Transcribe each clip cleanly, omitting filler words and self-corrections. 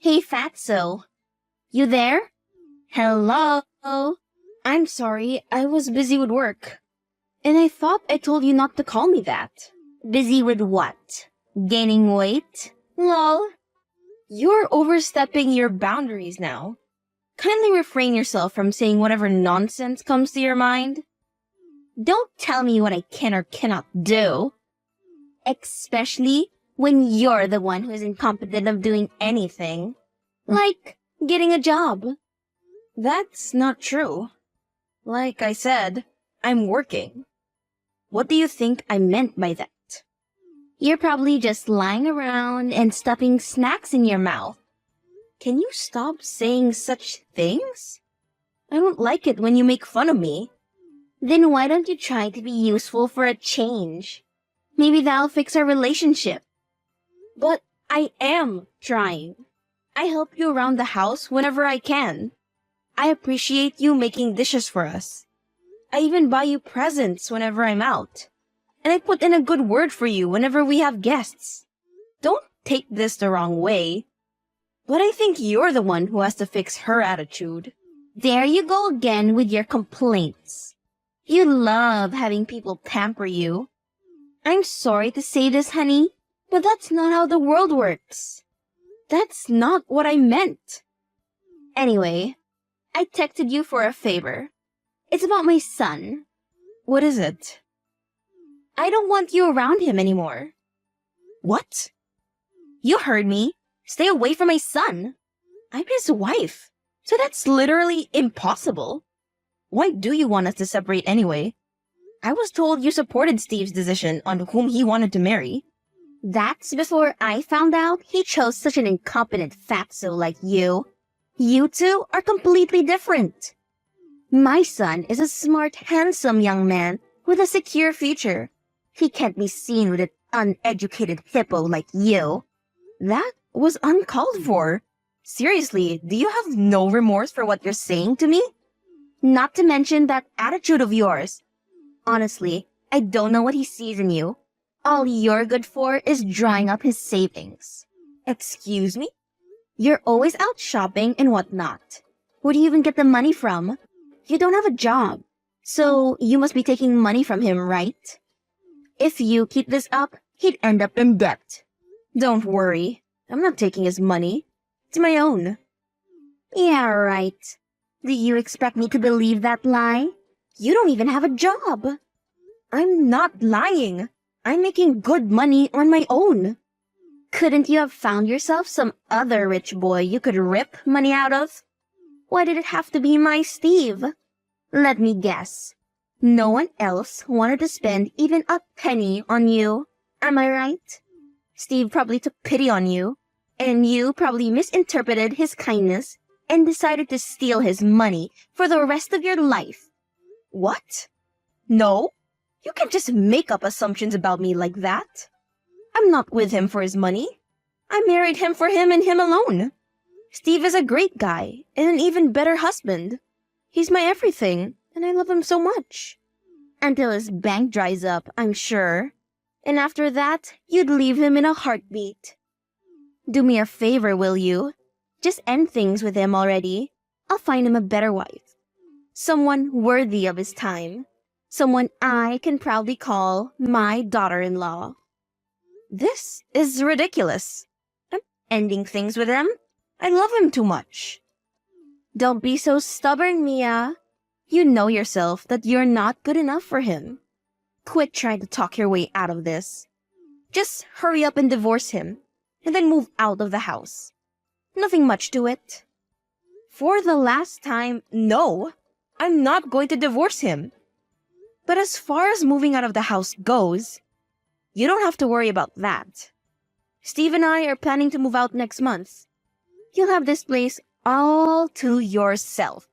Hey, Fatso. You there? Hello? I'm sorry, I was busy with work. And I thought I told you not to call me that. Busy with what? Gaining weight? Lol. You're overstepping your boundaries now. Kindly refrain yourself from saying whatever nonsense comes to your mind. Don't tell me what I can or cannot do. Especially when you're the one who's incompetent of doing anything. Like getting a job. That's not true. Like I said, I'm working. What do you think I meant by that? You're probably just lying around and stuffing snacks in your mouth. Can you stop saying such things? I don't like it when you make fun of me. Then why don't you try to be useful for a change? Maybe that'll fix our relationship. But I am trying. I help you around the house whenever I can. I appreciate you making dishes for us. I even buy you presents whenever I'm out. And I put in a good word for you whenever we have guests. Don't take this the wrong way. But I think you're the one who has to fix her attitude. There you go again with your complaints. You love having people pamper you. I'm sorry to say this, honey, but that's not how the world works. That's not what I meant. Anyway, I texted you for a favor. It's about my son. What is it? I don't want you around him anymore. What? You heard me. Stay away from my son. I'm his wife, so that's literally impossible. Why do you want us to separate anyway? I was told you supported Steve's decision on whom he wanted to marry. That's before I found out he chose such an incompetent fatso like you. You two are completely different. My son is a smart, handsome young man with a secure future. He can't be seen with an uneducated hippo like you. That was uncalled for. Seriously, do you have no remorse for what you're saying to me? Not to mention that attitude of yours. Honestly, I don't know what he sees in you. All you're good for is drying up his savings. Excuse me? You're always out shopping and whatnot. Where do you even get the money from? You don't have a job, so you must be taking money from him, right? If you keep this up, he'd end up in debt. Don't worry, I'm not taking his money. It's my own. Yeah, right. Do you expect me to believe that lie? You don't even have a job. I'm not lying. I'm making good money on my own. Couldn't you have found yourself some other rich boy you could rip money out of? Why did it have to be my Steve? Let me guess. No one else wanted to spend even a penny on you. Am I right? Steve probably took pity on you, and you probably misinterpreted his kindness and decided to steal his money for the rest of your life. What? No, you can't just make up assumptions about me like that. I'm not with him for his money. I married him for him and him alone. Steve is a great guy and an even better husband. He's my everything, and I love him so much. Until his bank dries up, I'm sure. And after that, you'd leave him in a heartbeat. Do me a favor, will you? Just end things with him already. I'll find him a better wife. Someone worthy of his time. Someone I can proudly call my daughter-in-law. This is ridiculous. I'm ending things with him. I love him too much. Don't be so stubborn, Mia. You know yourself that you're not good enough for him. Quit trying to talk your way out of this. Just hurry up and divorce him, and then move out of the house. Nothing much to it. For the last time, no, I'm not going to divorce him. But as far as moving out of the house goes, you don't have to worry about that. Steve and I are planning to move out next month. You'll have this place all to yourself.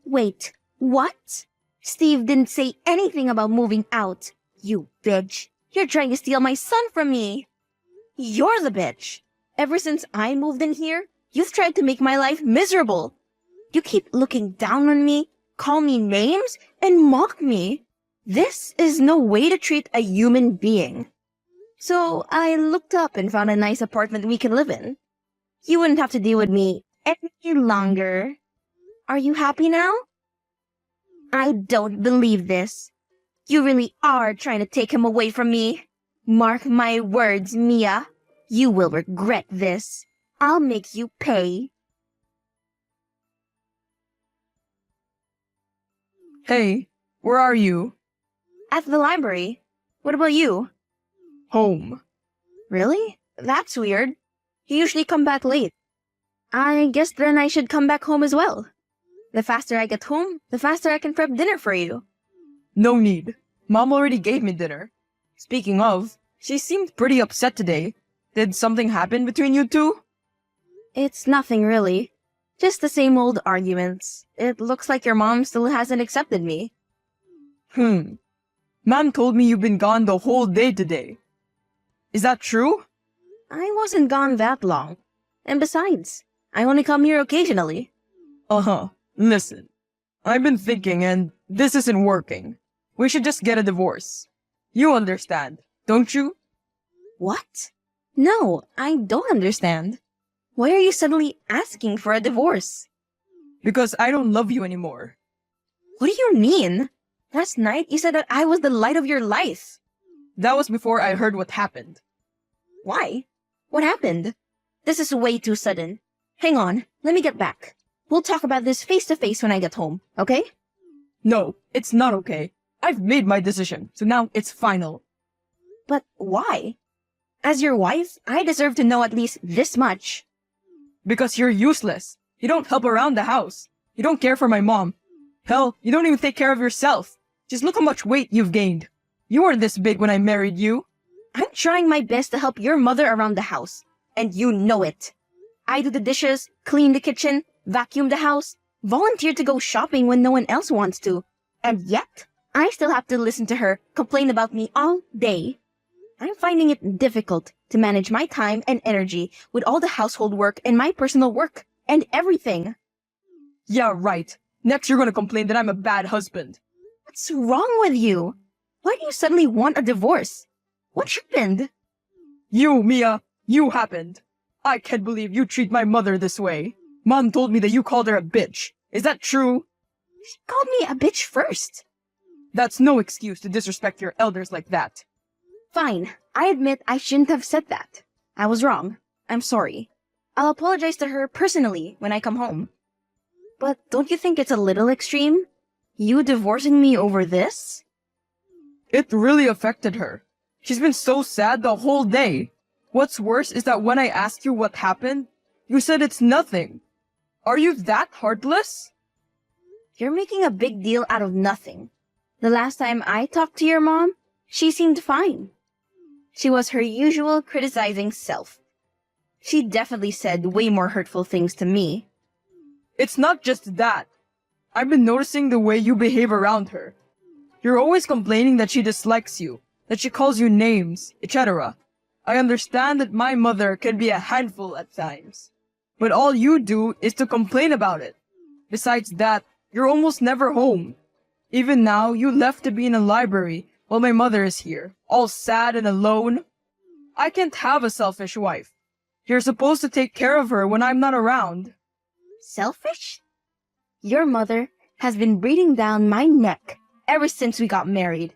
Wait, what? Steve didn't say anything about moving out. You bitch. You're trying to steal my son from me. You're the bitch. Ever since I moved in here, you've tried to make my life miserable. You keep looking down on me, call me names, and mock me. This is no way to treat a human being. So I looked up and found a nice apartment we can live in. You wouldn't have to deal with me any longer. Are you happy now? I don't believe this. You really are trying to take him away from me. Mark my words, Mia. You will regret this. I'll make you pay. Hey, where are you? At the library. What about you? Home. Really? That's weird. You usually come back late. I guess then I should come back home as well. The faster I get home, the faster I can prep dinner for you. No need. Mom already gave me dinner. Speaking of, she seemed pretty upset today. Did something happen between you two? It's nothing really. Just the same old arguments. It looks like your mom still hasn't accepted me. Mom told me you've been gone the whole day today. Is that true? I wasn't gone that long. And besides, I only come here occasionally. Listen. I've been thinking and this isn't working. We should just get a divorce. You understand, don't you? What? No, I don't understand. Why are you suddenly asking for a divorce? Because I don't love you anymore. What do you mean? Last night you said that I was the light of your life. That was before I heard what happened. Why? What happened? This is way too sudden. Hang on, let me get back. We'll talk about this face to face when I get home, okay? No, it's not okay. I've made my decision, so now it's final. But why? As your wife, I deserve to know at least this much. Because you're useless. You don't help around the house. You don't care for my mom. Hell, you don't even take care of yourself. Just look how much weight you've gained. You weren't this big when I married you. I'm trying my best to help your mother around the house, and you know it. I do the dishes, clean the kitchen, vacuum the house, volunteer to go shopping when no one else wants to. And yet, I still have to listen to her complain about me all day. I'm finding it difficult to manage my time and energy with all the household work and my personal work and everything. Yeah, right. Next you're gonna complain that I'm a bad husband. What's wrong with you? Why do you suddenly want a divorce? What happened? You, Mia, you happened. I can't believe you treat my mother this way. Mom told me that you called her a bitch. Is that true? She called me a bitch first. That's no excuse to disrespect your elders like that. Fine, I admit I shouldn't have said that. I was wrong. I'm sorry. I'll apologize to her personally when I come home. But don't you think it's a little extreme? You divorcing me over this? It really affected her. She's been so sad the whole day. What's worse is that when I asked you what happened, you said it's nothing. Are you that heartless? You're making a big deal out of nothing. The last time I talked to your mom, she seemed fine. She was her usual criticizing self. She definitely said way more hurtful things to me. It's not just that. I've been noticing the way you behave around her. You're always complaining that she dislikes you, that she calls you names, etc. I understand that my mother can be a handful at times, but all you do is to complain about it. Besides that, you're almost never home. Even now, you left to be in a library while my mother is here, all sad and alone. I can't have a selfish wife. You're supposed to take care of her when I'm not around. Selfish? Your mother has been breathing down my neck ever since we got married.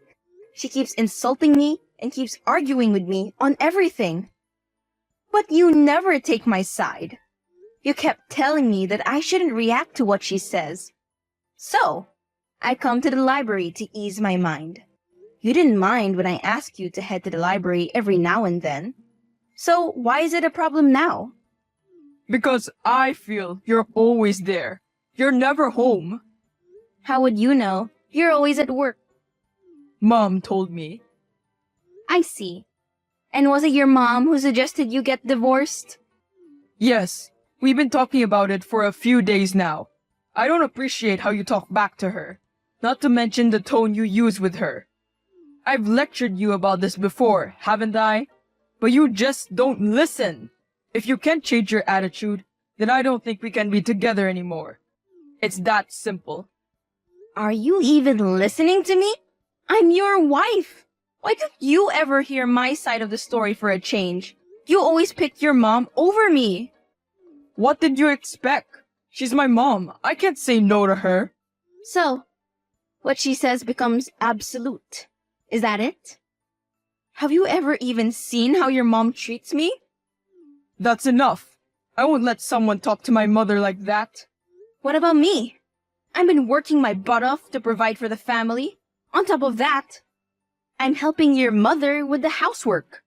She keeps insulting me and keeps arguing with me on everything. But you never take my side. You kept telling me that I shouldn't react to what she says. So, I come to the library to ease my mind. You didn't mind when I asked you to head to the library every now and then. So why is it a problem now? Because I feel you're always there. You're never home. How would you know? You're always at work. Mom told me. I see. And was it your mom who suggested you get divorced? Yes, we've been talking about it for a few days now. I don't appreciate how you talk back to her, not to mention the tone you use with her. I've lectured you about this before, haven't I? But you just don't listen. If you can't change your attitude, then I don't think we can be together anymore. It's that simple. Are you even listening to me? I'm your wife. Why don't you ever hear my side of the story for a change? You always pick your mom over me. What did you expect? She's my mom. I can't say no to her. So, what she says becomes absolute. Is that it? Have you ever even seen how your mom treats me? That's enough. I won't let someone talk to my mother like that. What about me? I've been working my butt off to provide for the family. On top of that, I'm helping your mother with the housework.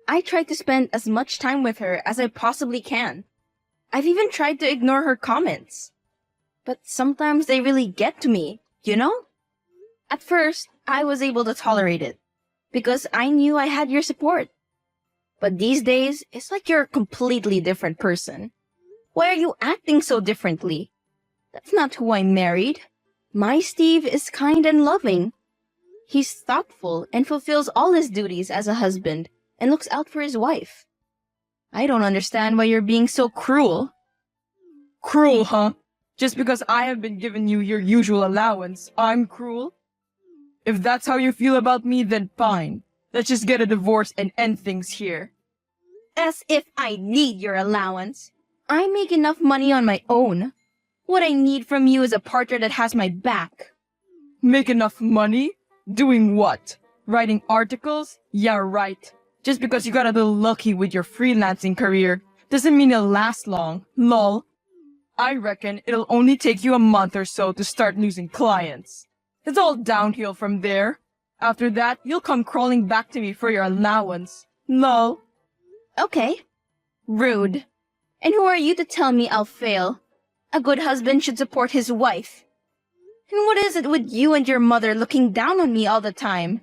I try to spend as much time with her as I possibly can. I've even tried to ignore her comments. But sometimes they really get to me, you know? At first, I was able to tolerate it because I knew I had your support. But these days, it's like you're a completely different person. Why are you acting so differently? That's not who I married. My Steve is kind and loving. He's thoughtful and fulfills all his duties as a husband and looks out for his wife. I don't understand why you're being so cruel. Cruel, huh? Just because I have been giving you your usual allowance, I'm cruel? If that's how you feel about me, then fine. Let's just get a divorce and end things here. As if I need your allowance. I make enough money on my own. What I need from you is a partner that has my back. Make enough money? Doing what? Writing articles? Yeah, right. Just because you got a little lucky with your freelancing career doesn't mean it'll last long. Lol. I reckon it'll only take you a month or so to start losing clients. It's all downhill from there. After that, you'll come crawling back to me for your allowance. Lol. Okay. Rude. And who are you to tell me I'll fail? A good husband should support his wife. And what is it with you and your mother looking down on me all the time?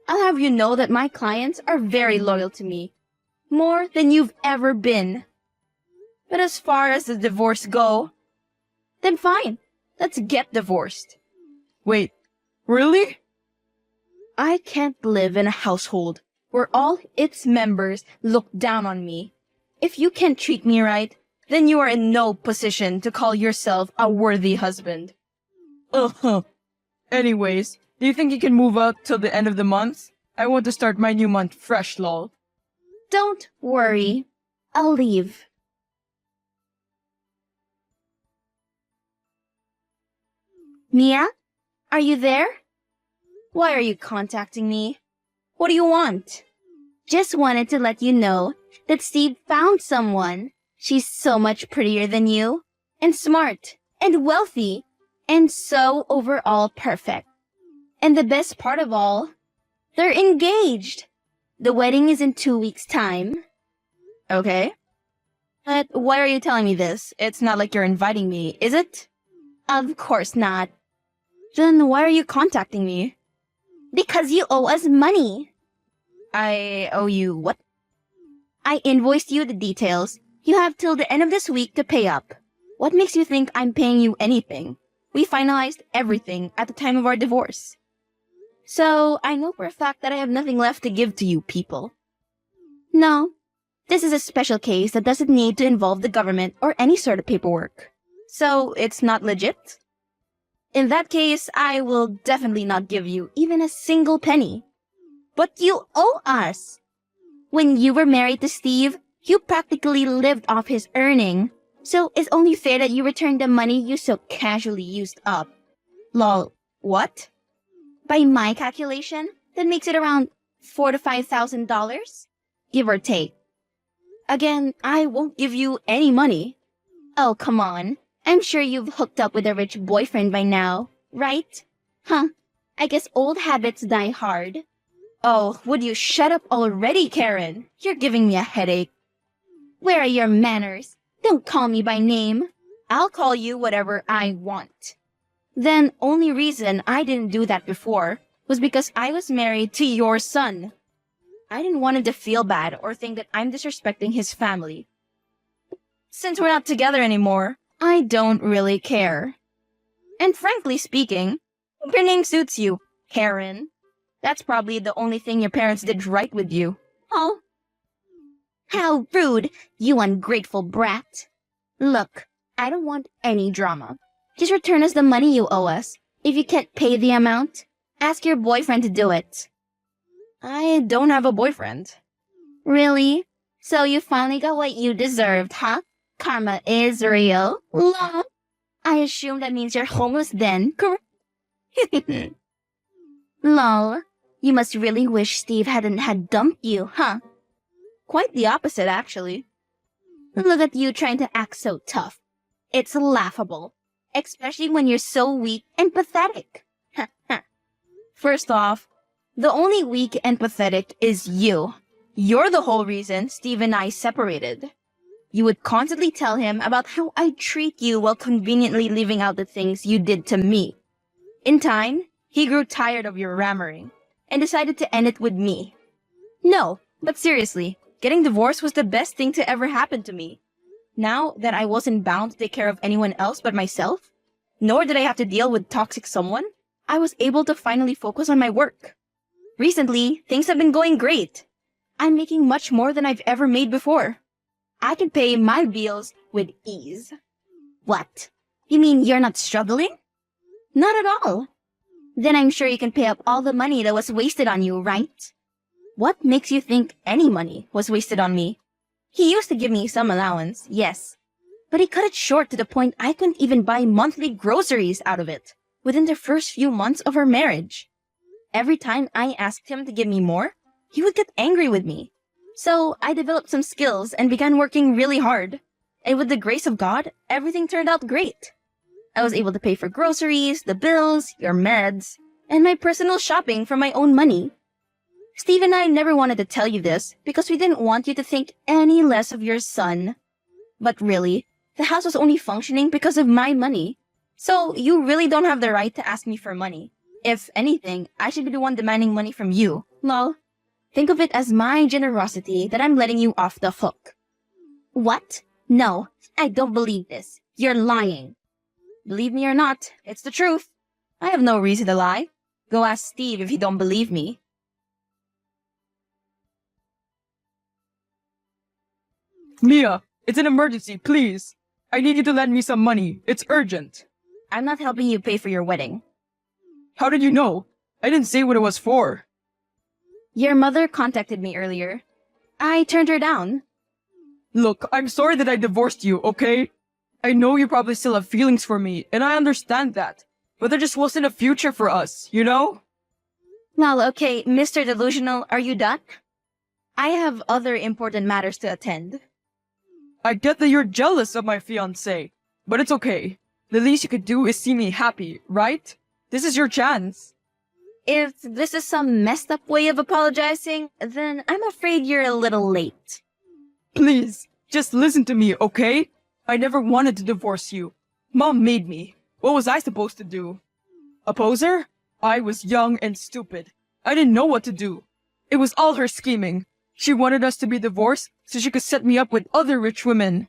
I'll have you know that my clients are very loyal to me. More than you've ever been. But as far as the divorce go, then fine. Let's get divorced. Wait, really? I can't live in a household where all its members look down on me. If you can't treat me right, then you are in no position to call yourself a worthy husband. Uh-huh. Anyways, do you think you can move out till the end of the month? I want to start my new month fresh, lol. Don't worry. I'll leave. Mia? Are you there? Why are you contacting me? What do you want? Just wanted to let you know that Steve found someone. She's so much prettier than you, and smart, and wealthy, and so overall perfect. And the best part of all, they're engaged. The wedding is in 2 weeks' time. Okay. But why are you telling me this? It's not like you're inviting me, is it? Of course not. Then why are you contacting me? Because you owe us money. I owe you what? I invoiced you the details. You have till the end of this week to pay up. What makes you think I'm paying you anything? We finalized everything at the time of our divorce. So, I know for a fact that I have nothing left to give to you people. No, this is a special case that doesn't need to involve the government or any sort of paperwork. So, it's not legit? In that case, I will definitely not give you even a single penny. But you owe us! When you were married to Steve, you practically lived off his earning. So it's only fair that you return the money you so casually used up. Lol, what? By my calculation, that makes it around $4,000 to $5,000, give or take. Again, I won't give you any money. Oh, come on. I'm sure you've hooked up with a rich boyfriend by now, right? Huh, I guess old habits die hard. Oh, would you shut up already, Karen? You're giving me a headache. Where are your manners? Don't call me by name. I'll call you whatever I want. Then, only reason I didn't do that before was because I was married to your son. I didn't want him to feel bad or think that I'm disrespecting his family. Since we're not together anymore, I don't really care. And frankly speaking, your name suits you, Karen. That's probably the only thing your parents did right with you. Oh. How rude, you ungrateful brat. Look, I don't want any drama. Just return us the money you owe us. If you can't pay the amount, ask your boyfriend to do it. I don't have a boyfriend. Really? So you finally got what you deserved, huh? Karma is real. Lol. I assume that means you're homeless then, correct? Lol. You must really wish Steve hadn't had dumped you, huh? Quite the opposite, actually. Look at you trying to act so tough. It's laughable. Especially when you're so weak and pathetic. First off, the only weak and pathetic is you. You're the whole reason Steve and I separated. You would constantly tell him about how I treat you while conveniently leaving out the things you did to me. In time, he grew tired of your rammering and decided to end it with me. No, but seriously, getting divorced was the best thing to ever happen to me. Now that I wasn't bound to take care of anyone else but myself, nor did I have to deal with toxic someone, I was able to finally focus on my work. Recently, things have been going great. I'm making much more than I've ever made before. I can pay my bills with ease. What? You mean you're not struggling? Not at all. Then I'm sure you can pay up all the money that was wasted on you, right? What makes you think any money was wasted on me? He used to give me some allowance, yes. But he cut it short to the point I couldn't even buy monthly groceries out of it within the first few months of our marriage. Every time I asked him to give me more, he would get angry with me. So I developed some skills and began working really hard. And with the grace of God, everything turned out great. I was able to pay for groceries, the bills, your meds, and my personal shopping from my own money. Steve and I never wanted to tell you this because we didn't want you to think any less of your son. But really, the house was only functioning because of my money. So you really don't have the right to ask me for money. If anything, I should be the one demanding money from you. Lol. Think of it as my generosity that I'm letting you off the hook. What? No, I don't believe this. You're lying. Believe me or not, it's the truth. I have no reason to lie. Go ask Steve if you don't believe me. Mia, it's an emergency, please. I need you to lend me some money. It's urgent. I'm not helping you pay for your wedding. How did you know? I didn't say what it was for. Your mother contacted me earlier. I turned her down. Look, I'm sorry that I divorced you, okay? I know you probably still have feelings for me, and I understand that. But there just wasn't a future for us, you know? Well, okay, Mr. Delusional, are you done? I have other important matters to attend. I get that you're jealous of my fiancé, but it's okay. The least you could do is see me happy, right? This is your chance. If this is some messed up way of apologizing, then I'm afraid you're a little late. Please, just listen to me, okay? I never wanted to divorce you. Mom made me. What was I supposed to do? Oppose her? I was young and stupid. I didn't know what to do. It was all her scheming. She wanted us to be divorced so she could set me up with other rich women.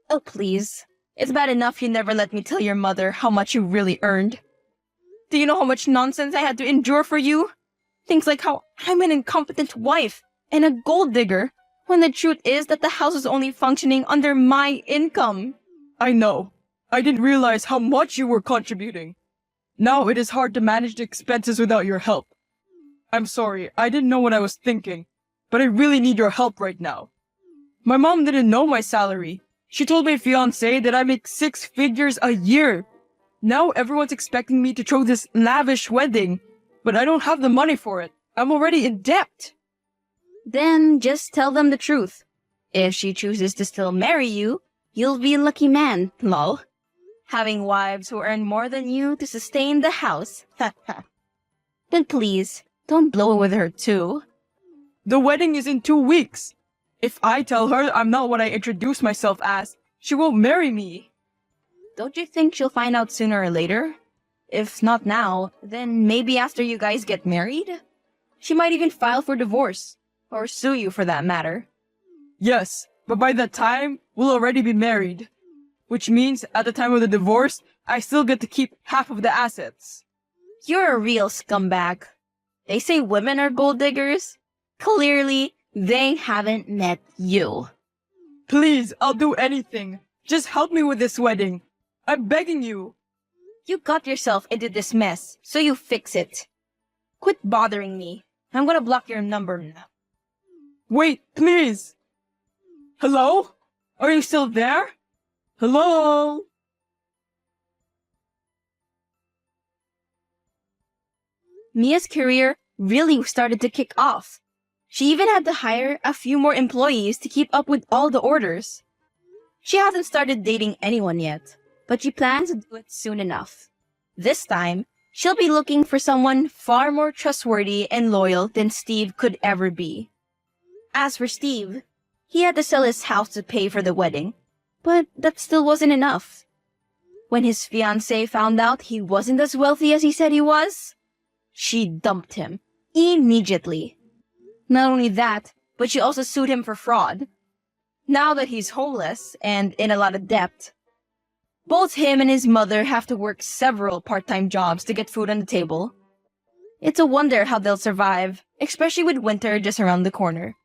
Oh, please. It's bad enough you never let me tell your mother how much you really earned. Do you know how much nonsense I had to endure for you? Things like how I'm an incompetent wife and a gold digger, when the truth is that the house was only functioning under my income. I know. I didn't realize how much you were contributing. Now it is hard to manage the expenses without your help. I'm sorry, I didn't know what I was thinking, but I really need your help right now. My mom didn't know my salary. She told my fiancé that I make 6 figures a year. Now everyone's expecting me to throw this lavish wedding, but I don't have the money for it. I'm already in debt. Then just tell them the truth. If she chooses to still marry you, you'll be a lucky man, lol. Having wives who earn more than you to sustain the house. Then please, don't blow it with her too. The wedding is in 2 weeks. If I tell her I'm not what I introduce myself as, she won't marry me. Don't you think she'll find out sooner or later? If not now, then maybe after you guys get married? She might even file for divorce. Or sue you for that matter. Yes, but by that time, we'll already be married. Which means, at the time of the divorce, I still get to keep half of the assets. You're a real scumbag. They say women are gold diggers. Clearly, they haven't met you. Please, I'll do anything. Just help me with this wedding. I'm begging you. You got yourself into this mess, so you fix it. Quit bothering me. I'm gonna block your number now. Wait, please. Hello? Are you still there? Hello? Mia's career really started to kick off. She even had to hire a few more employees to keep up with all the orders. She hasn't started dating anyone yet, but she plans to do it soon enough. This time, she'll be looking for someone far more trustworthy and loyal than Steve could ever be. As for Steve, he had to sell his house to pay for the wedding, but that still wasn't enough. When his fiancée found out he wasn't as wealthy as he said he was, she dumped him immediately. Not only that, but she also sued him for fraud. Now that he's homeless and in a lot of debt, both him and his mother have to work several part-time jobs to get food on the table. It's a wonder how they'll survive, especially with winter just around the corner.